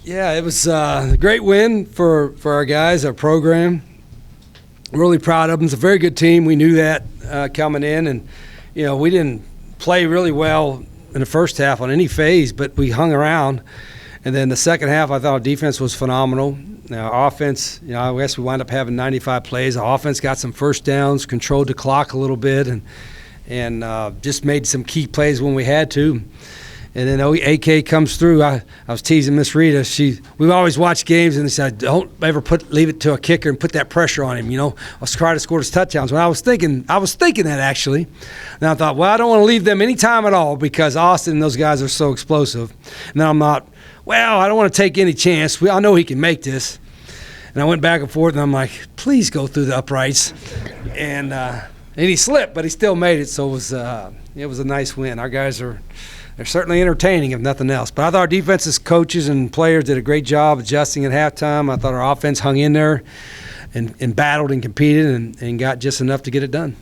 Yeah, it was a great win for our guys, our program. Really proud of them. It's a very good team. We knew that coming in, and we didn't play really well in the first half on any phase, but we hung around. And then the second half, I thought our defense was phenomenal. Now, offense, I guess we wound up having 95 plays. Our offense got some first downs, controlled the clock a little bit, and just made some key plays when we had to. And then AK comes through. I was teasing Miss Rita. We've always watched games, and they said, don't ever leave it to a kicker and put that pressure on him. Let's try to score his touchdowns. When I was thinking that actually. And I thought, well, I don't want to leave them any time at all because Austin and those guys are so explosive. And then I'm not, I don't want to take any chance. I know he can make this. And I went back and forth, and I'm like, please go through the uprights. And he slipped, but he still made it. So it was a nice win. Our guys they're certainly entertaining, if nothing else. But I thought our defense's coaches and players did a great job adjusting at halftime. I thought our offense hung in there and battled and competed and got just enough to get it done.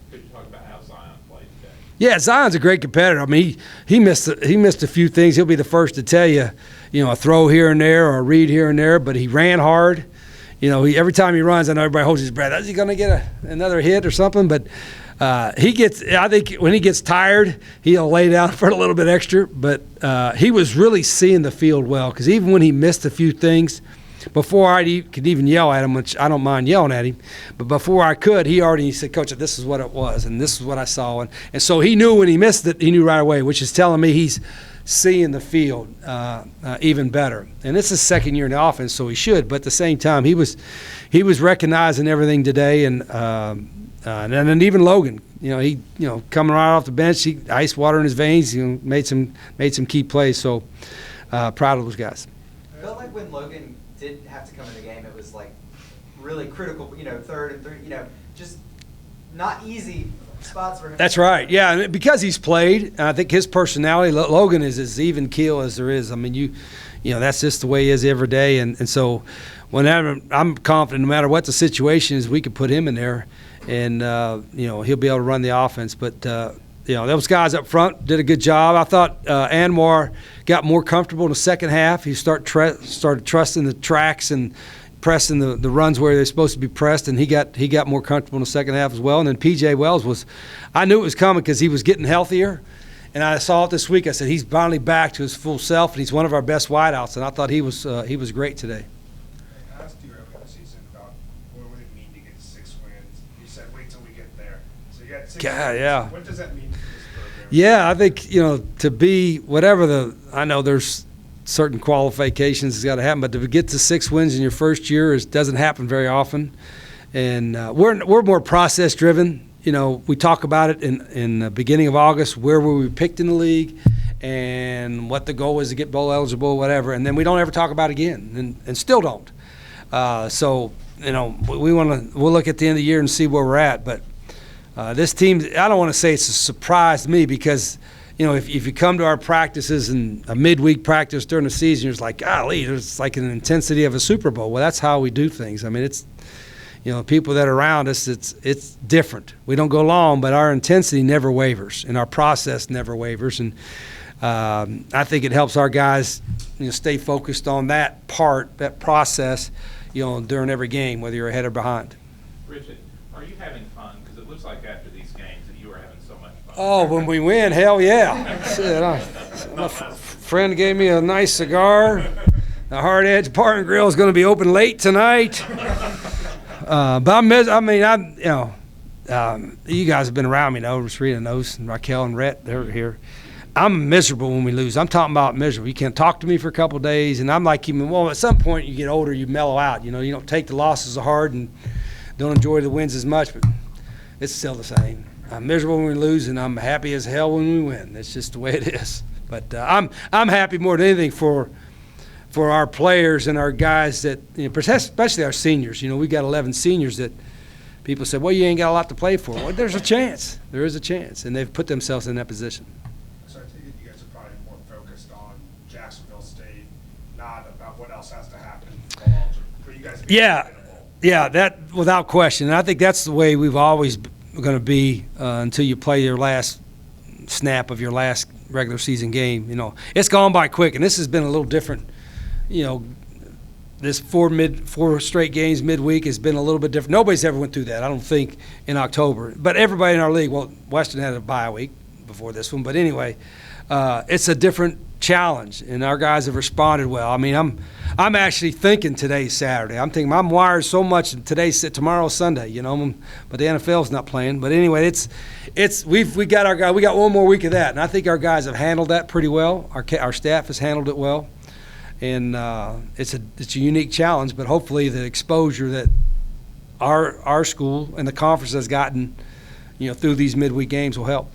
Could you talk about how Zion played today? Yeah, Zion's a great competitor. I mean, he missed a few things. He'll be the first to tell you, a throw here and there or a read here and there. But he ran hard. Every time he runs, I know everybody holds his breath. Is he going to get another hit or something? But I think when he gets tired, he'll lay down for a little bit extra. But he was really seeing the field well because even when he missed a few things, before I could even yell at him, which I don't mind yelling at him, but before I could, he said, Coach, this is what it was, and this is what I saw. And so he knew when he missed it, he knew right away, which is telling me he's seeing the field even better. And it's his second year in the offense, so he should. But at the same time, he was recognizing everything today, and then even Logan, he coming right off the bench, he ice water in his veins, made some key plays. So proud of those guys. I felt like when Logan did have to come in the game, it was like really critical. Third and three, just not easy spots for him. That's right. Yeah, and because he's played, and I think his personality, Logan is as even keel as there is. I mean, that's just the way he is every day, and so whenever I'm confident, no matter what the situation is, we can put him in there. And, he'll be able to run the offense. But, those guys up front did a good job. I thought Anwar got more comfortable in the second half. He started trusting the tracks and pressing the runs where they're supposed to be pressed, and he got more comfortable in the second half as well. And then P.J. Wells I knew it was coming because he was getting healthier. And I saw it this week. I said, he's finally back to his full self, and he's one of our best wideouts. And I thought he was great today. I asked you earlier this season about what would it mean to get 6 wins. You said wait till we get there. So you got 6 wins. Yeah. What does that mean for this program? Yeah, I think, to be whatever I know there's certain qualifications that's got to happen, but to get to 6 wins in your first year doesn't happen very often. And we're more process driven. We talk about it in the beginning of August, where were we picked in the league and what the goal is to get bowl eligible, whatever. And then we don't ever talk about it again and still don't. So we'll look at the end of the year and see where we're at. But this team, I don't want to say it's a surprise to me because, if you come to our practices and a midweek practice during the season, you're just like, golly, it's like an intensity of a Super Bowl. Well, that's how we do things. I mean, it's, people that are around us, it's different. We don't go long, but our intensity never wavers and our process never wavers. And I think it helps our guys, stay focused on that process, during every game, whether you're ahead or behind. Richard, are you having fun? Because it looks like after these games that you are having so much fun. Oh, when we win, hell yeah. Shit, my friend gave me a nice cigar. The Hard Edge Bar and Grill is going to be open late tonight. But you guys have been around me, Rita knows, and Raquel and Rhett, they're here. I'm miserable when we lose. I'm talking about miserable. You can't talk to me for a couple of days, and I'm like, at some point you get older, you mellow out. You don't take the losses as hard and don't enjoy the wins as much, but it's still the same. I'm miserable when we lose, and I'm happy as hell when we win. It's just the way it is. But I'm happy more than anything for our players and our guys that, especially our seniors. We got 11 seniors that people said, well, you ain't got a lot to play for. Well, there's a chance. There is a chance, and they've put themselves in that position. So I take it you guys are probably more focused on Jacksonville State, not about what else has to happen for you guys to be Yeah, that without question. And I think that's the way we've always going to be until you play your last snap of your last regular season game. It's gone by quick, and this has been a little different this four straight games midweek has been a little bit different. Nobody's ever went through that, I don't think, in October. But everybody in our league, well, Western had a bye week before this one. But anyway, it's a different challenge, and our guys have responded well. I mean, I'm actually thinking today's Saturday. I'm thinking I'm wired so much tomorrow's Sunday, but the NFL's not playing. But anyway, we got our guy. We got one more week of that, and I think our guys have handled that pretty well. Our staff has handled it well. And it's a unique challenge, but hopefully the exposure that our school and the conference has gotten, through these midweek games will help.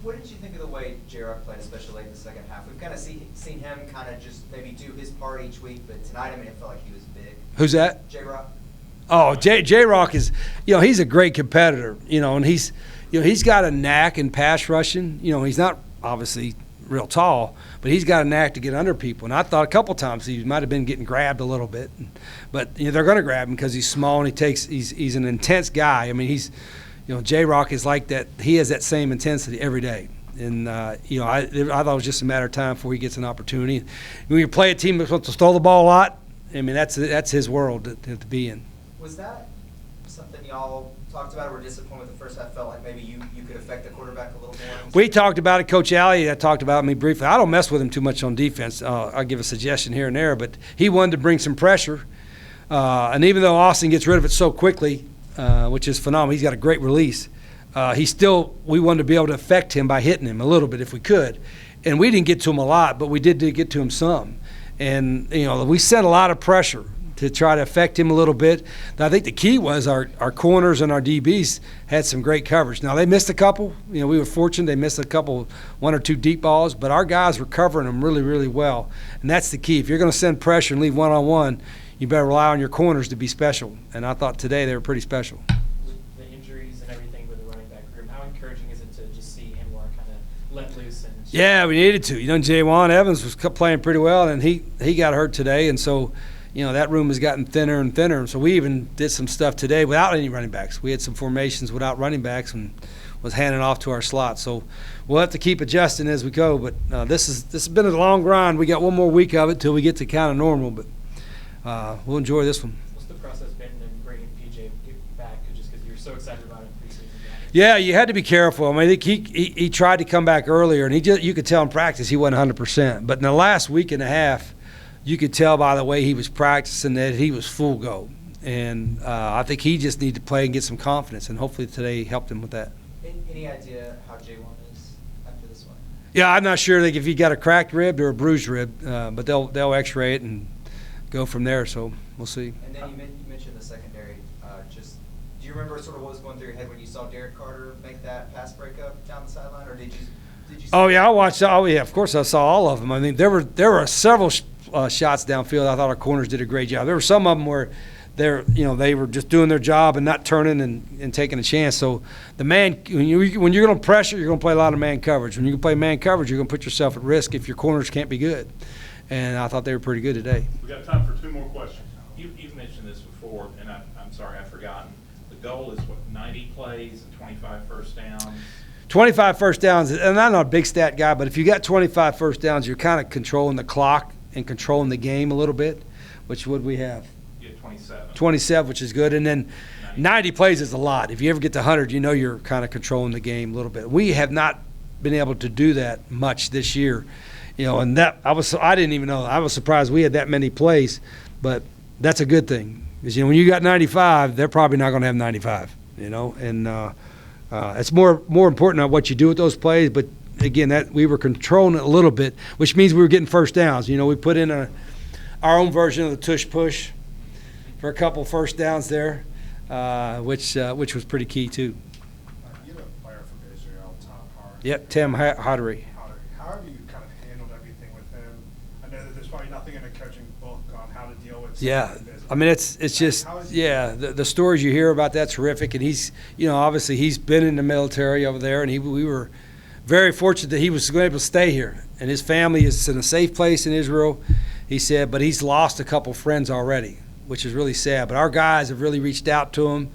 What did you think of the way J-Rock played, especially late in the second half? We've kind of seen him kind of just maybe do his part each week, but tonight, it felt like he was big. Who's that? J-Rock. Oh, J-Rock is, he's a great competitor, and he's got a knack in pass rushing. He's not obviously real tall, but he's got a knack to get under people. And I thought a couple times he might have been getting grabbed a little bit, but they're going to grab him because he's small and he's an intense guy. I mean, J-Rock is like that. He has that same intensity every day. And I thought it was just a matter of time before he gets an opportunity. When you play a team that's supposed to throw the ball a lot, that's his world to be in. Was that something y'all talked about or were disappointed with the first half? Felt like maybe you could affect the quarterback a little more? We talked about it. Coach Alley talked about me briefly. I don't mess with him too much on defense. I'll give a suggestion here and there, but he wanted to bring some pressure. And even though Austin gets rid of it so quickly, which is phenomenal, he's got a great release. We wanted to be able to affect him by hitting him a little bit if we could. And we didn't get to him a lot, but we did get to him some. And, we sent a lot of pressure to try to affect him a little bit. And I think the key was our corners and our DBs had some great coverage. Now, they missed a couple. We were fortunate. They missed a couple, one or two deep balls, but our guys were covering them really, really well. And that's the key. If you're going to send pressure and leave one-on-one, you better rely on your corners to be special. And I thought today they were pretty special. With the injuries and everything with the running back room, how encouraging is it to just see Anwar kind of let loose? Yeah, we needed to. Jawan Evans was playing pretty well, and he got hurt today. And so, that room has gotten thinner and thinner. So we even did some stuff today without any running backs. We had some formations without running backs and was handing off to our slot. So we'll have to keep adjusting as we go. But this has been a long grind. We got one more week of it till we get to kind of normal. But we'll enjoy this one. What's the process been in bringing PJ back? Just because you're so excited about it preseason. Yeah, you had to be careful. I think he tried to come back earlier, and you could tell in practice he wasn't 100%. But in the last week and a half, you could tell by the way he was practicing that he was full go. And I think he just needed to play and get some confidence, and hopefully today helped him with that. Any idea how J1 is after this one? Yeah, I'm not sure if he got a cracked rib or a bruised rib, but they'll X-ray it and go from there. So we'll see. And then you mentioned the secondary. Do you remember sort of what was going through your head when you saw Derek Carter make that pass breakup down the sideline, or did you? Oh yeah, I watched. Oh yeah, of course I saw all of them. I mean, there were several shots downfield. I thought our corners did a great job. There were some of them where they were just doing their job and not turning and taking a chance. So the man, when you're going to pressure, you're going to play a lot of man coverage. When you play man coverage, you're going to put yourself at risk if your corners can't be good. And I thought they were pretty good today. We got time for two more questions. You've mentioned this before, and I'm sorry I've forgotten. The goal is what, 90 plays and 25 first downs? 25 first downs, and I'm not a big stat guy, but if you got 25 first downs, you're kind of controlling the clock and controlling the game a little bit, which would we have? You had 27. 27, which is good. And then 90 plays is a lot. If you ever get to 100, you're kind of controlling the game a little bit. We have not been able to do that much this year. And that I didn't even know. I was surprised we had that many plays, but that's a good thing. Because, when you got 95, they're probably not going to have 95, And it's more important on what you do with those plays. But, again, that we were controlling it a little bit, which means we were getting first downs. We put in our own version of the tush push for a couple first downs there, which was pretty key, too. You have a player from Israel, Tom Hart. Yep, Tim Hoddery. How have you kind of handled everything with him? I know that there's probably nothing in a coaching book on how to deal with Yeah, business. I mean it's just the stories you hear about that's horrific, and he's obviously he's been in the military over there, and we were very fortunate that he was able to stay here, and his family is in a safe place in Israel. He said, but he's lost a couple friends already, which is really sad. But our guys have really reached out to him.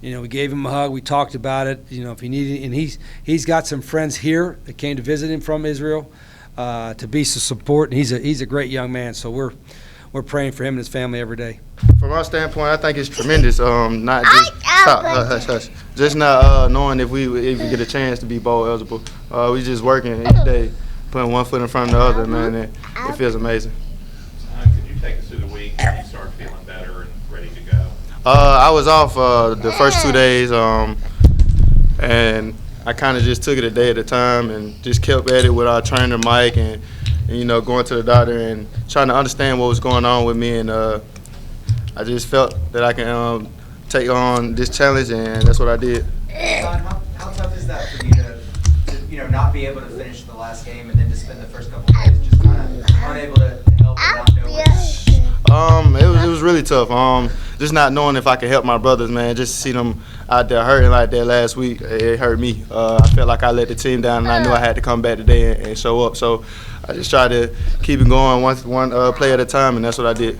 We gave him a hug. We talked about it. If he needed, and he's got some friends here that came to visit him from Israel to be some support. And he's a great young man. So we're we're praying for him and his family every day. From our standpoint, I think it's tremendous. Not just just not knowing if we get a chance to be bowl eligible. We just working each day, putting one foot in front of the other, man. And it feels amazing. Could you take us through the week when you start feeling better and ready to go? I was off the first 2 days, and I kind of just took it a day at a time and just kept at it with our trainer Mike and going to the doctor and trying to understand what was going on with me. And I just felt that I can take on this challenge, and that's what I did. John, how tough is that for you to not be able to finish the last game and then to spend the first couple of days just kind of unable to help and not know what? It was really tough. Just not knowing if I could help my brothers, man. Just to see them out there hurting like that last week, it hurt me. I felt like I let the team down, and I knew I had to come back today and show up. So I just tried to keep it going one play at a time, and that's what I did.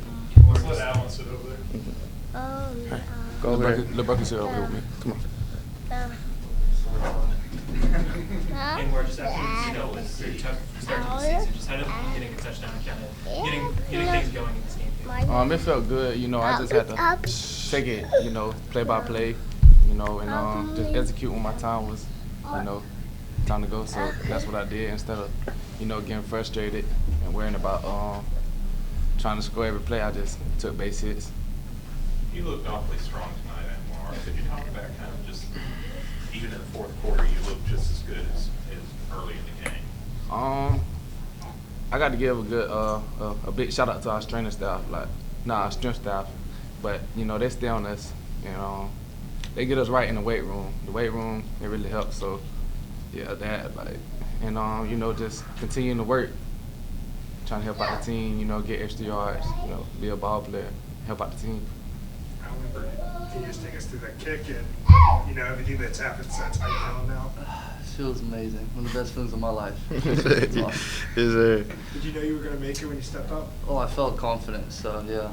Let's let Alan sit over there. Go over there. Let Bucky sit over here with me. Come on. Anwar, just after it's a very tough start to the season. Just how did getting a touchdown kind of getting things going in this game? It felt good. I just had to take it, play by play, and just execute when my time was, time to go. So that's what I did instead of, getting frustrated and worrying about trying to score every play. I just took base hits. You looked awfully strong tonight, Anwar. Could you talk about kind of just, even in the fourth quarter, you looked just as good as early in the game? I got to give a big shout out to our training staff, our strength staff, but they stay on us, they get us right in the weight room. The weight room, it really helps. So yeah, just continuing to work, trying to help out the team, get extra yards, be a ball player, help out the team. Can you just take us through that kick and everything that's happened since? How you feeling now? It feels amazing. One of the best feelings of my life. Yes, Did you know you were going to make it when you stepped up? Oh, I felt confident, so yeah.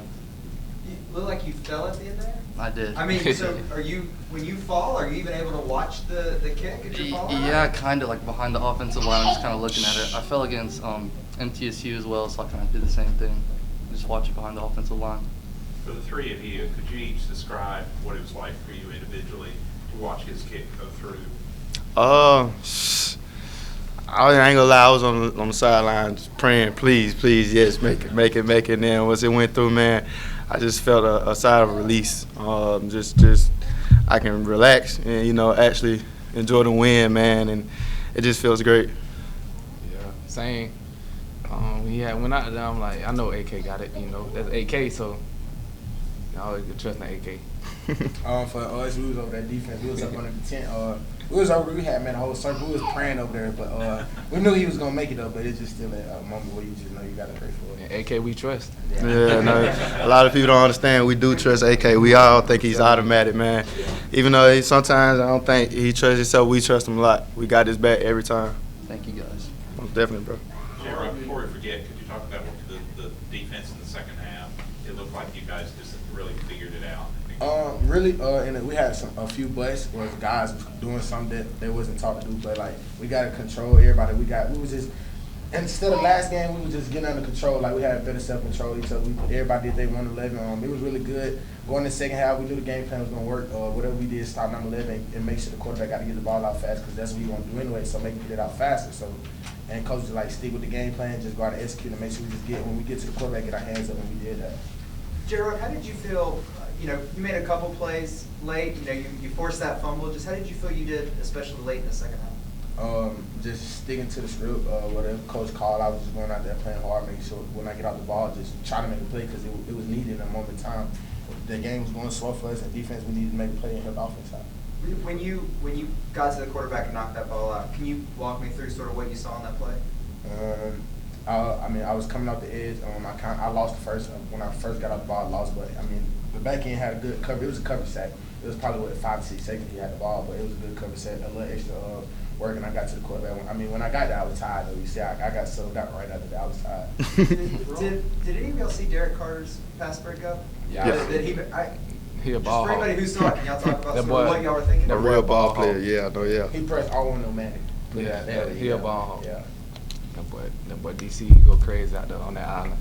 You look like you fell at the end there? I did. I mean, so when you fall, are you even able to watch the kick as you're falling? Yeah, kind of like behind the offensive line. I'm just kind of looking at it. I fell against MTSU as well, so I kind of did the same thing. Just watch it behind the offensive line. For the three of you, could you each describe what it was like for you individually to watch his kick go through? I ain't gonna lie, I was on the sidelines praying, please, yes, make it. And then once it went through, man, I just felt a sigh of release. Just I can relax and actually enjoy the win, man, and it just feels great. Yeah, same. When I went out there, I'm like, I know AK got it. That's AK, so I always get trust in AK. For us, we was over that defense. We was up under the tent. We had the whole circle. We was praying over there, but we knew he was gonna make it up. But it's just still a moment where you just know you gotta pray for it. And AK, we trust. Yeah, no, a lot of people don't understand. We do trust AK. We all think he's automatic, man. Even though sometimes I don't think he trusts himself, we trust him a lot. We got his back every time. Thank you, guys. Most definitely, bro. J-Rob, before we forget, could you talk about the defense in the second half? It looked like you guys just really figured it out. And we had a few busts where the guys was doing something that they wasn't taught to do, but we got to control everybody. We was just, instead of last game, we was just getting under control. We had better self-control each other. Everybody did their 1-11. It was really good. Going in the second half, we knew the game plan was going to work. Whatever we did, stop number 11 and make sure the quarterback got to get the ball out fast because that's what we want to do anyway. So make him get it out faster. So, and coaches stick with the game plan, just go out and execute and make sure we just when we get to the quarterback, get our hands up, and we did that. J-Rob, how did you feel? You made a couple plays late. You forced that fumble. Just how did you feel you did, especially late in the second half? Just sticking to the script. Whatever coach called, I was just going out there playing hard, making sure when I get out the ball, just trying to make a play because it was needed in a moment in time. The game was going slow for us, and defense, we needed to make a play and help offense out. When you got to the quarterback and knocked that ball out, can you walk me through sort of what you saw on that play? I was coming off the edge. I lost the first. When I first got off the ball, I lost. But the back end had a good cover. It was a cover sack. It was probably 5 to 6 seconds he had the ball, but it was a good cover sack. A little extra work, and I got to the quarterback. When I got there, I was tired. Though you see, I got subbed out right after that. I was tired. Did any of y'all see Derek Carter's pass breakup? Yeah. He a ball. Just for anybody who saw it, can y'all talk about That sort boy- of what y'all were thinking? A real ball player, yeah, I know, yeah. He pressed all on no man. Yeah, he a ball hawk. Yeah. That boy DC, he go crazy out there on that island.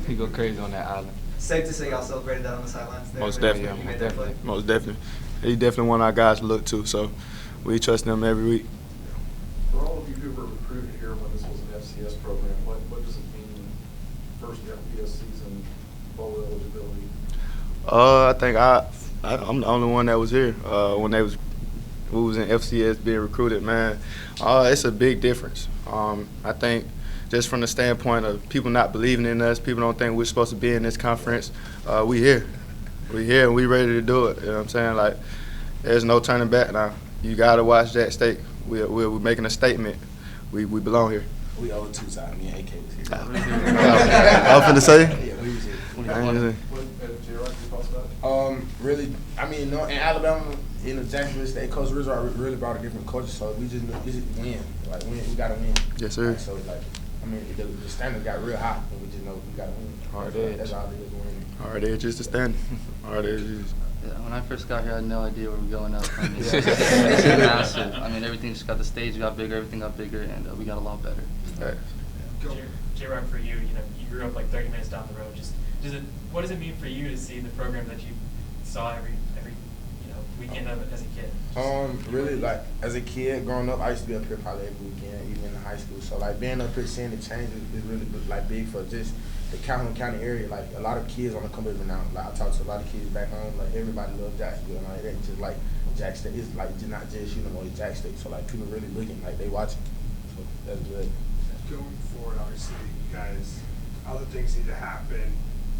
He go crazy on that island. Safe to say y'all celebrated that on the sidelines there? Most when definitely. you made that play? Most definitely. He definitely one of our guys to look to, so we trust him every week. For all of you who were recruited here when this was an FCS program, what does it mean, first FBS season, bowl eligibility? I think I'm the only one that was here when we was in FCS being recruited, man. It's a big difference. I think just from the standpoint of people not believing in us, people don't think we're supposed to be in this conference. We here and we ready to do it. You know what I'm saying? Like, there's no turning back now. You gotta watch Jax State. We're making a statement. We belong here. We 0-2, so me and AK was here. I was finna say. Yeah, we was here. What, J-Rock, your thoughts about it? Really, I mean, no, in Alabama, in the Jacksonville State, Coach Rizzo really brought a different culture, so we just win. Like, we gotta win. Yes, sir. Like, so, like, I mean, the standard got real high, and we just know we gotta win. Hard edge. That's all it is, winning. Hard edge is the standard. Hard edge is. Yeah, when I first got here, I had no idea where we're going up. I mean, it's massive. I mean, everything just got, the stage got bigger, everything got bigger, and we got a lot better. Right. J-Rock, for you, you grew up like 30 minutes down the road. Just what does it mean for you to see the program that you saw every weekend of it as a kid? Really, like, as a kid growing up, I used to be up here probably every weekend, even in high school. So, like, being up here, seeing the change is really, like, big for just the Calhoun County area. Like, a lot of kids want to come over now. Like, I talk to a lot of kids back home. Like, everybody loves Jacksonville. And, like, it's just like Jax State. It's like not just no more. It's Jax State. So, like, people really looking, like, they watching. So that's good. Going forward, obviously, you guys, other things need to happen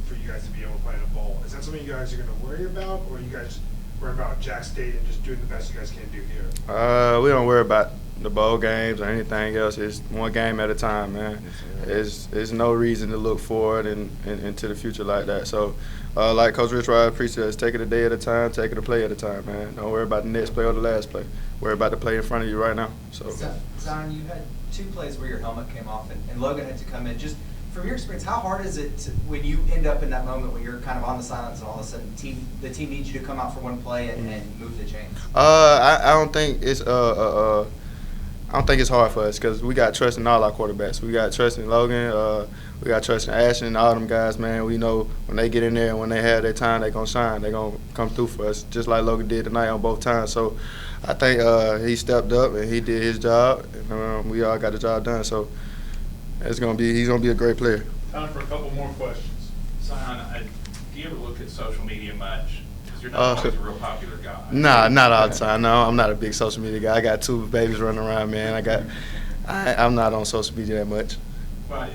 for you guys to be able to play in a bowl. Is that something you guys are going to worry about, or you guys worry about Jax State and just doing the best you guys can do here? We don't worry about the bowl games or anything else. It's one game at a time, man. There's no reason to look forward and into the future like that. So, like Coach Rich Rod preached us, take it a day at a time, take it a play at a time, man. Don't worry about the next play or the last play. Worry about the play in front of you right now. So, Zion, you had 2 plays where your helmet came off, and Logan had to come in. Just from your experience, how hard is it when you end up in that moment when you're kind of on the sidelines and all of a sudden the team needs you to come out for one play and move the chains? I don't think it's I don't think it's hard for us because we got trust in all our quarterbacks. We got trust in Logan. We got trust in Ashton, all them guys, man. We know when they get in there and when they have their time, they're going to shine. They're going to come through for us, just like Logan did tonight on both times. So I think he stepped up and he did his job. And, we all got the job done. So he's going to be a great player. Time for a couple more questions. Zion, do you ever look at social media much? Because you're not always a real popular guy. Nah, not all the time. No, I'm not a big social media guy. I got 2 babies running around, man. I'm not on social media that much. Well,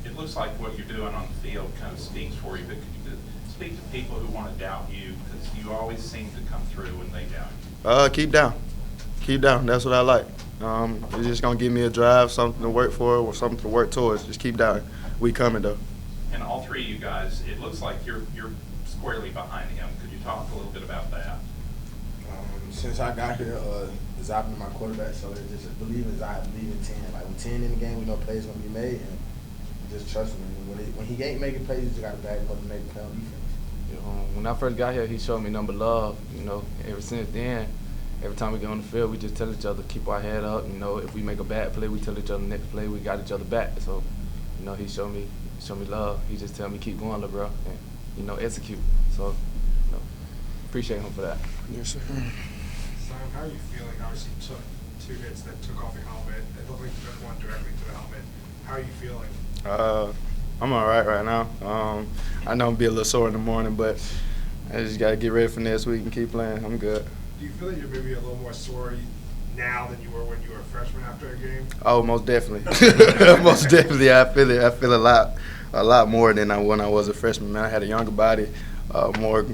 it looks like what you're doing on the field kind of speaks for you, but could you speak to people who want to doubt you? Because you always seem to come through when they doubt you. Keep down. Keep down. That's what I like. It's just going to give me a drive, something to work for, or something to work towards. Just keep down. We coming, though. And all 3 of you guys, it looks like you're squarely behind him. Could you talk a little bit about that? Since I got here, Zai been my quarterback, so it's just believe Zai, believe in 10. Like, when 10 in the game, we know plays going to be made, and just trust him. And when he ain't making plays, you just got to back him up and make a play on defense. When I first got here, he showed me number love. Ever since then, every time we get on the field, we just tell each other, keep our head up. If we make a bad play, we tell each other next play, we got each other back. So, he showed me love. He just tell me, keep going, little bro, and, execute. So, appreciate him for that. Yes, sir. Zion, how are you feeling? Obviously, you took 2 hits that took off your helmet. It looked like you took one directly to the helmet. How are you feeling? I'm all right now. I know I'm be a little sore in the morning, but I just got to get ready for next week and keep playing. I'm good. Do you feel that you're maybe a little more sore now than you were when you were a freshman after a game? Oh, most definitely. Most definitely. I feel it. I feel a lot more than when I was a freshman, man. I had a younger body, more,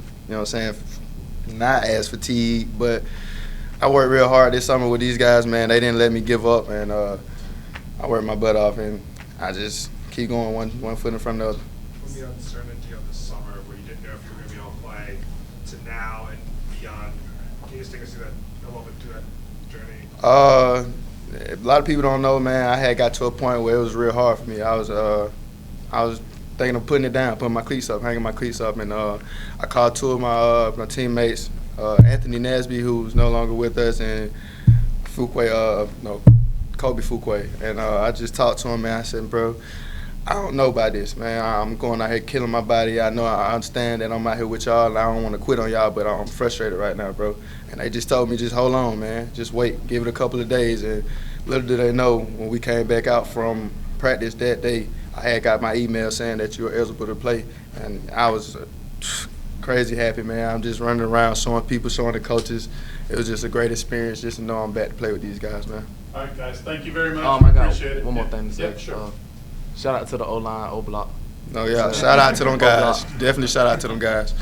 not as fatigued, but I worked real hard this summer with these guys, man. They didn't let me give up, and I worked my butt off, and I just keep going one foot in front of the other. From the uncertainty of the summer where you didn't know if you were going to be able to play to now and beyond, can you just take us through that a little bit through that journey? A lot of people don't know, man. I had got to a point where it was real hard for me. I was thinking of putting it down, putting my cleats up, hanging my cleats up, and I called 2 of my teammates, Anthony Nasby, who's no longer with us, and Coach Kobe Fuquay. And I just talked to him, man. I said, bro, I don't know about this, man. I'm going out here killing my body. I know I understand that I'm out here with y'all. I don't want to quit on y'all, but I'm frustrated right now, bro. And they just told me, just hold on, man. Just wait. Give it a couple of days. And little did they know, when we came back out from practice that day, I had got my email saying that you were eligible to play. And I was crazy happy, man. I'm just running around showing people, showing the coaches. It was just a great experience just to know I'm back to play with these guys, man. All right, guys, thank you very much. I got Appreciate it. one more thing to say. Yeah, sure. Shout out to the O-line, O-block. No, yeah, shout out to them guys. Definitely shout out to them guys.